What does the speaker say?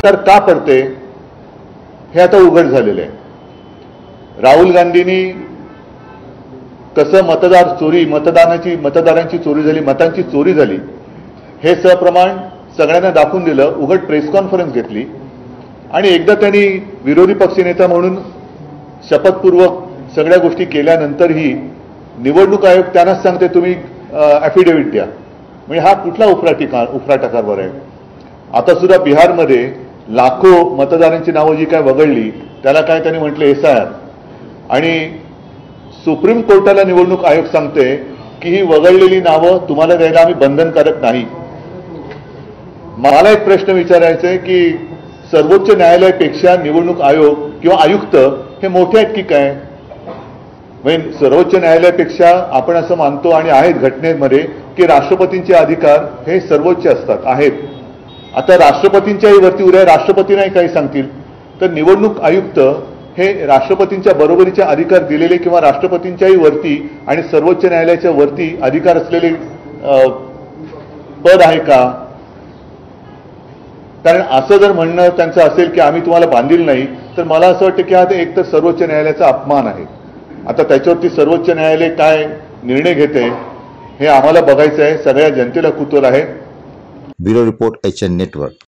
सरकार का पडते हे आता उघड झालेलं आहे। राहुल गांधींनी कसं मतदारांची चोरी झाली, मतांची चोरी झाली हे सप्रमाण सगळ्यांना दाखवून दिलं, उघड प्रेस कॉन्फरन्स घेतली आणि एकदा त्यांनी विरोधी पक्षनेता म्हणून शपथपूर्वक सगळ्या गोष्टी केल्यानंतरही निवडणूक आयोग त्यांनाच सांगते तुम्ही ॲफिडेव्हिट द्या। म्हणजे हा कुठला उफराटा कारभार आहे। आता सुद्धा बिहारमध्ये लाखो मतदारांची नावं जी काय वगळली त्याला काय त्यांनी म्हटलं SIR, आणि सुप्रीम कोर्टाला निवडणूक आयोग सांगते की ही वगळलेली नावं तुम्हाला द्यायला आम्ही बंधनकारक नाही। मला एक प्रश्न विचारायचा आहे की सर्वोच्च न्यायालयापेक्षा निवडणूक आयोग किंवा आयुक्त हे मोठे आहेत की काय? म्हणजे सर्वोच्च न्यायालयापेक्षा आपण असं मानतो आणि आहेत घटनेमध्ये की राष्ट्रपतींचे अधिकार हे सर्वोच्च असतात आहेत। आता राष्ट्रपतींच्याही वरती उद्या राष्ट्रपती नाही काही सांगतील तर निवडणूक आयुक्त हे राष्ट्रपतींच्या बरोबरीचे अधिकार दिलेले किंवा राष्ट्रपतींच्याही वरती आणि सर्वोच्च न्यायालयाच्या वरती अधिकार असलेले पद आहे का? कारण असं जर म्हणणं त्यांचं असेल की आम्ही तुम्हाला बांधील नाही तर मला असं वाटतं की हा एक तर सर्वोच्च न्यायालयाचा अपमान आहे। आता त्याच्यावरती सर्वोच्च न्यायालय काय निर्णय घेते हे आम्हाला बघायचं आहे, सगळ्या जनतेला कुतूहल आहे। Bureau report HN network.